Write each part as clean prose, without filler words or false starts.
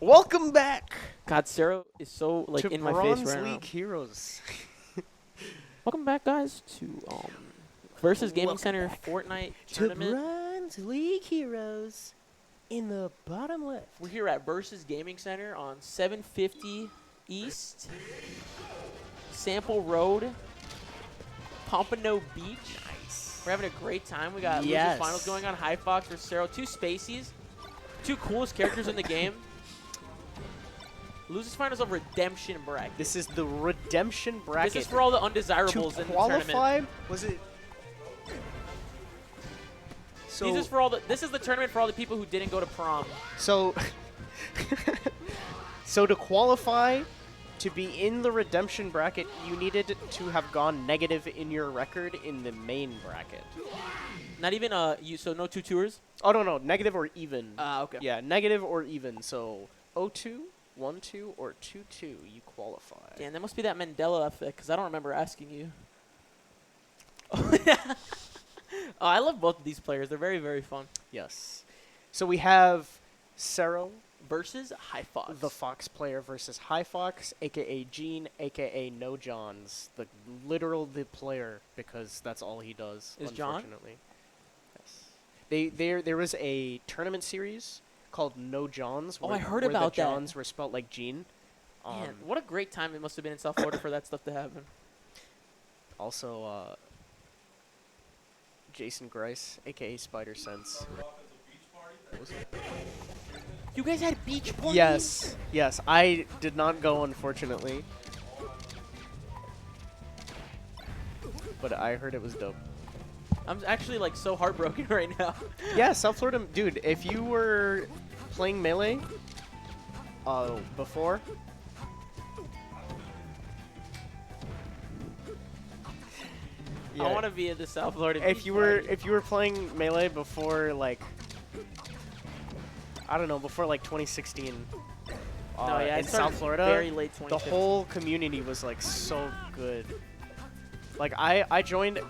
Welcome back God, Cero is so like to in my Bronze face right League now. Heroes. Welcome back, guys, to versus Gaming Welcome Center back Fortnite To tournament. Bronze League Heroes in the bottom left. We're here at Versus Gaming Center on 750 East, Sample Road, Pompano Beach. Nice. We're having a great time. We got Yes. Losers Finals going on. HiFox versus Cero. Two Spaceys. Two coolest characters in the game. Losers Finals of Redemption bracket. This is the redemption bracket. This is for all the undesirables to in the qualify. tournament. Was it? So This is for all the. This is the tournament for all the people who didn't go to prom. so so to qualify to be in the redemption bracket, you needed to have gone negative in your record in the main bracket. Not even so no 2 tours. Oh no, negative or even. Okay. Yeah, negative or even. So 0-2, 1-2, or 2-2, you qualify. Damn, that must be that Mandela effect, because I don't remember asking you. Oh, I love both of these players. They're very, very fun. Yes. So we have Cero, Versus HiFox. the Fox player, versus HiFox, aka Gene, aka No Johns, the player, because that's all he does. Is John? Unfortunately. Yes. There was a tournament series called No Johns. Oh, where, I heard where about the that. Johns were spelled like Gene. Man, what a great time it must have been in South Florida for that stuff to happen. Also, Jason Grice, aka Spider Sense. You guys had beach parties? Yes. I did not go, unfortunately. But I heard it was dope. I'm actually like so heartbroken right now. Yeah, South Florida, dude. If you were playing Melee, before. Yeah. I want to be at the South Florida If beach you were party. playing Melee before, like, I don't know, before like 2016. No, yeah, I in started South Florida, very late the 2015. whole community was like so good. Like I joined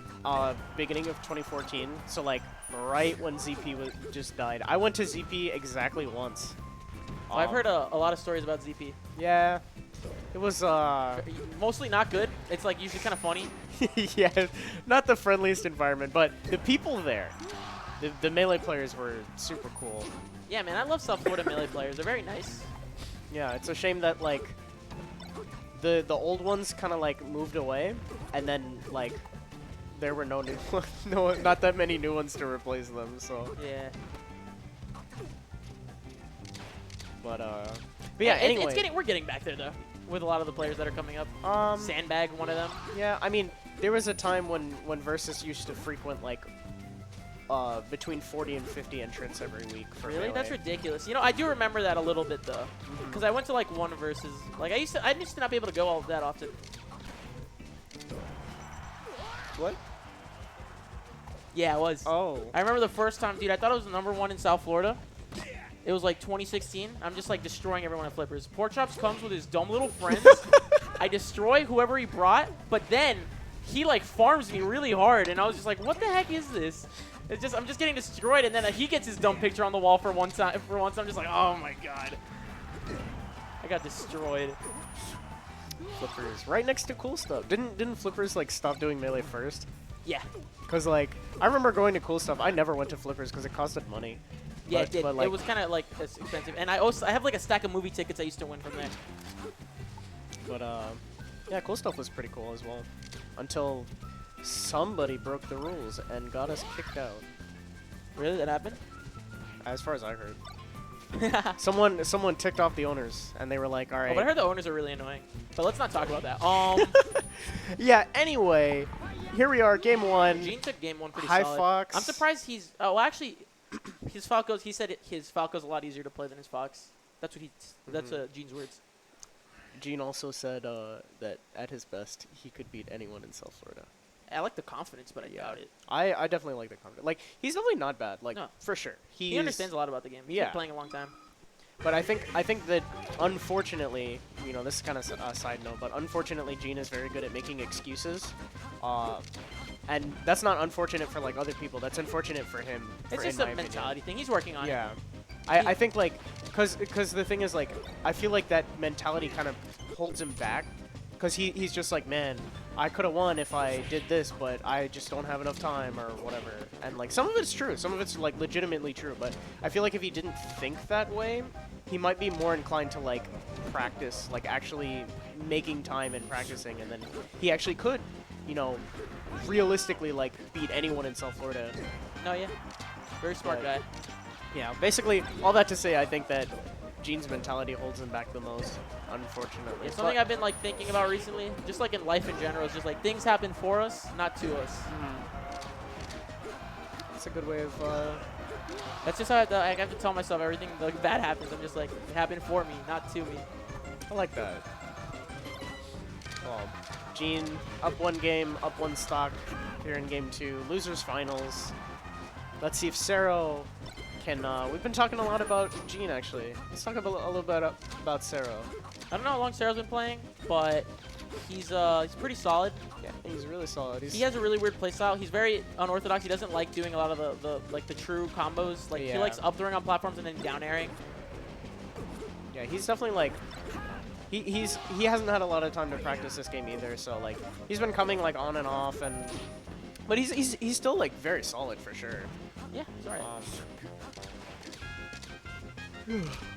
beginning of 2014, so like right when ZP was just died. I went to ZP exactly once. Oh, I've heard a lot of stories about ZP. Yeah, it was Mostly not good. It's like usually kind of funny. yeah, not the friendliest environment, but the people there, the Melee players were super cool. Yeah, man, I love South Florida Melee players. They're very nice. Yeah, it's a shame that like the old ones kind of like moved away, and then like there were no new not that many new ones to replace them. So Yeah. but yeah. Anyway, we're getting back there though, with a lot of the players that are coming up. Sandbag, one of them. yeah. I mean, there was a time when Versus used to frequent like between 40 and 50 entrants every week for Really? Melee. That's ridiculous. You know, I do remember that a little bit though, because I went to like one versus. Like I used to not be able to go all that often. What? Yeah, it was. Oh. I remember the first time, dude. I thought it was #1 in South Florida. It was like 2016. I'm just like destroying everyone at Flippers. Pork Chops comes with his dumb little friends. I destroy whoever he brought, but then he like farms me really hard, and I was just like, "What the heck is this?" It's just I'm just getting destroyed, and then he gets his dumb picture on the wall for once. I'm just like, "Oh my god." I got destroyed. Flippers, right next to Cool Stuff. Didn't Flippers like stop doing Melee first? Yeah. Cause like I remember going to Cool Stuff. I never went to Flippers because it costed money. Yeah, But- it did. but, like- It was kind of like expensive, and I have like a stack of movie tickets I used to win from there. But yeah, Cool Stuff was pretty cool as well. Until somebody broke the rules and got us kicked out. Really, that happened? As far as I heard. Someone ticked off the owners and they were like, all right. Oh, but I heard the owners are really annoying. But let's not talk about that. Yeah, anyway, here we are, game one. Gene took game one pretty HiFox. solid. I'm surprised he's. Oh, well, actually, his Falcos. He said his Falco's a lot easier to play than his Fox. That's what he. That's Gene's words. Gene also said that at his best, he could beat anyone in South Florida. I like the confidence, but I doubt it. I definitely like the confidence. Like, he's definitely not bad. Like, No. for sure. He understands a lot about the game. He's Yeah. been playing a long time. But I think that unfortunately, you know, this is kind of a side note, but unfortunately, Gene is very good at making excuses, and that's not unfortunate for like other people. That's unfortunate for him. It's just a mentality thing. He's working on it. Yeah, I think like, cause the thing is like, I feel like that mentality kind of holds him back, cause he's just like, man, I could have won if I did this, but I just don't have enough time or whatever. And like some of it's true, some of it's like legitimately true, but I feel like if he didn't think that way, he might be more inclined to like practice, like actually making time and practicing, and then he actually could, you know, realistically like beat anyone in South Florida. No, yeah. Very smart guy. Yeah, basically, all that to say, I think that Gene's mentality holds him back the most, unfortunately. It's something I've been like thinking about recently, just like in life in general. It's just like things happen for us, not to us. That's a good way of. That's just how I have to tell myself everything like bad happens. I'm just like, it happened for me, not to me. I like that. Well, Gene up 1 game, up 1 stock here in game 2. Losers finals. Let's see if Cero can. We've been talking a lot about Gene actually. Let's talk a little bit about Cero. I don't know how long Cero's been playing, but he's pretty solid. Yeah, he's really solid. He has a really weird playstyle. He's very unorthodox. He doesn't like doing a lot of the true combos. Like he likes up throwing on platforms and then down airing. Yeah, he's definitely like he hasn't had a lot of time to practice this game either. So like he's been coming like on and off, and but he's still like very solid for sure. Yeah, it's alright.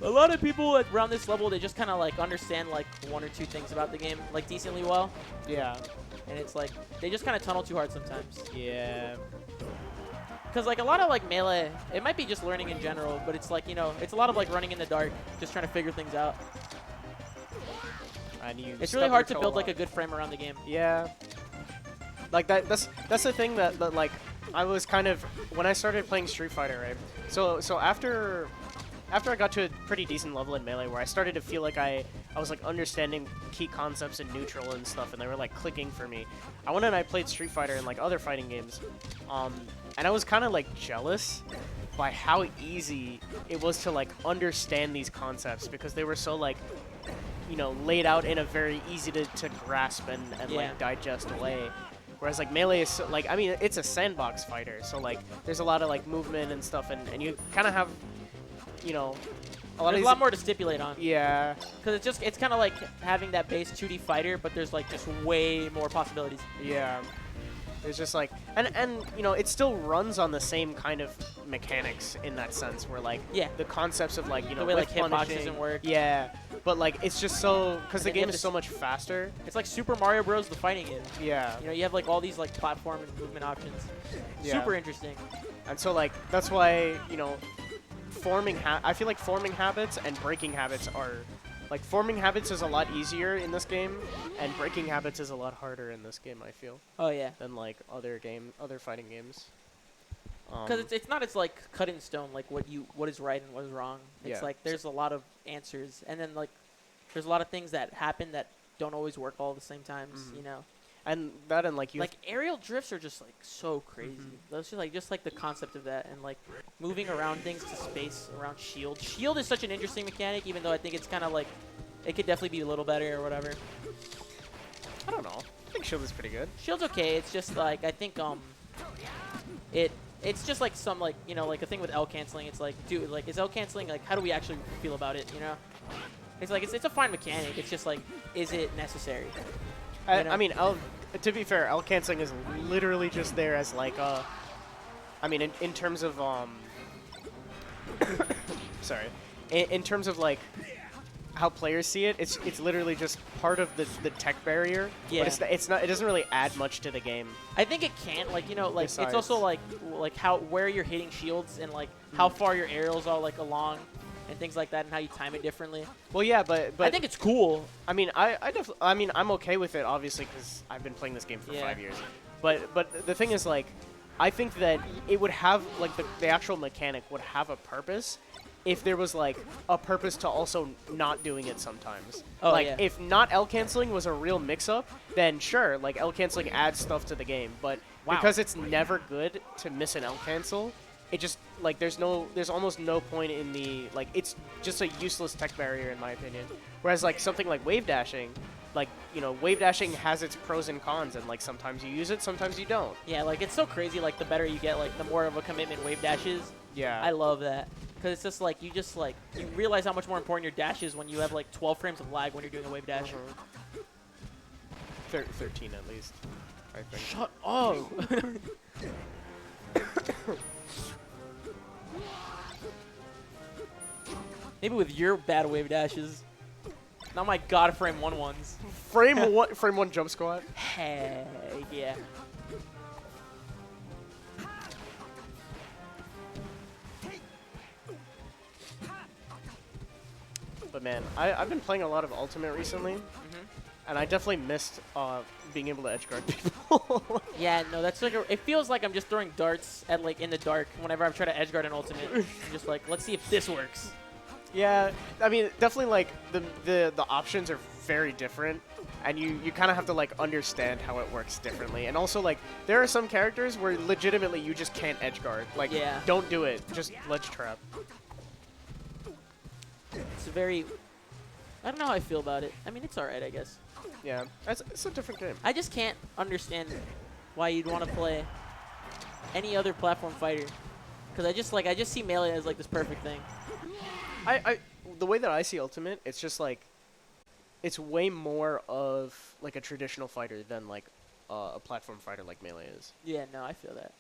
A lot of people around this level, they just kind of like understand like 1 or 2 things about the game like decently well. Yeah. And it's like they just kind of tunnel too hard sometimes. Yeah. Because like a lot of like melee, it might be just learning in general, but it's like, you know, it's a lot of like running in the dark, just trying to figure things out. And it's really hard to build like a good frame around the game. Yeah. Like that's the thing that like I was kind of when I started playing Street Fighter, right? So after I got to a pretty decent level in Melee, where I started to feel like I was like understanding key concepts in neutral and stuff, and they were like clicking for me. I went and I played Street Fighter and like other fighting games, and I was kind of like jealous by how easy it was to like understand these concepts, because they were so like, you know, laid out in a very easy to grasp and like digest way. Whereas like Melee is so, like, I mean, it's a sandbox fighter, so like there's a lot of like movement and stuff, and you kind of have, you know, there's a lot more to stipulate on. Yeah. Because it's kind of like having that base 2D fighter, but there's like just way more possibilities. Yeah. There's just like, and you know, it still runs on the same kind of mechanics in that sense, where like the concepts of like, you know, the way like hitbox doesn't work. Yeah. But like it's just so, because the game is so much faster. It's like Super Mario Bros. The fighting game. Yeah. You know, you have like all these like platform and movement options. Yeah. Super interesting. And so like that's why, you know, I feel like forming habits and breaking habits are, like, forming habits is a lot easier in this game, and breaking habits is a lot harder in this game, I feel. Oh yeah. Than like other fighting games. Because it's not as like cut in stone like what is right and what is wrong. It's like there's a lot of answers, and then like there's a lot of things that happen that don't always work all the same times. You know. And that, and like you like aerial drifts are just like so crazy. Those are like just like the concept of that, and like moving around things to space around shield. Shield is such an interesting mechanic, even though I think it's kind of like it could definitely be a little better or whatever. I don't know. I think shield is pretty good. Shield's okay. It's just like I think it's just like some like, you know, like a thing with L canceling. It's like, dude, like is L canceling, like how do we actually feel about it? You know, it's like it's a fine mechanic. It's just like, is it necessary? I mean, to be fair, L canceling is literally just there as like I mean, in terms of sorry, in terms of like how players see it, it's literally just part of the tech barrier. Yeah. But it's not. It doesn't really add much to the game. I think it can, like, you know, like Besides. it's also like where you're hitting shields and like how far your aerials are like along and things like that, and how you time it differently. Well, yeah, but I think it's cool. I mean, I mean, I'm okay with it, obviously, because I've been playing this game for 5 years. But the thing is, like, I think that it would have, like, the actual mechanic would have a purpose if there was, like, a purpose to also not doing it sometimes. Oh, like, yeah. if not L canceling was a real mix-up, then sure, like, L canceling adds stuff to the game. But because it's never good to miss an L cancel, it just, like, there's almost no point in the, like, it's just a useless tech barrier in my opinion. Whereas, like, something like wave dashing, like, you know, wave dashing has its pros and cons, and like sometimes you use it, sometimes you don't. Yeah, like it's so crazy. Like the better you get, like the more of a commitment wave dash is. Yeah. I love that because it's just like you realize how much more important your dash is when you have like 12 frames of lag when you're doing a wave dash. 13 at least, I think. Shut up. Maybe with your bad wave dashes. Not my god frame 1-1s. Frame one jump squat. Heck yeah. But man, I've been playing a lot of Ultimate recently, and I definitely missed being able to edge guard people. Yeah, no, that's like it feels like I'm just throwing darts at like in the dark whenever I'm trying to edge guard an ultimate. I'm just like, let's see if this works. Yeah, I mean, definitely like the options are very different, and you kind of have to like understand how it works differently. And also like there are some characters where legitimately you just can't edge guard. Like, yeah. Don't do it. Just ledge trap. It's very. I don't know how I feel about it. I mean, it's alright, I guess. Yeah, it's a different game. I just can't understand why you'd want to play any other platform fighter, because I just see Melee as like this perfect thing. The way that I see Ultimate, it's just like, it's way more of like a traditional fighter than like a platform fighter like Melee is. Yeah, no, I feel that.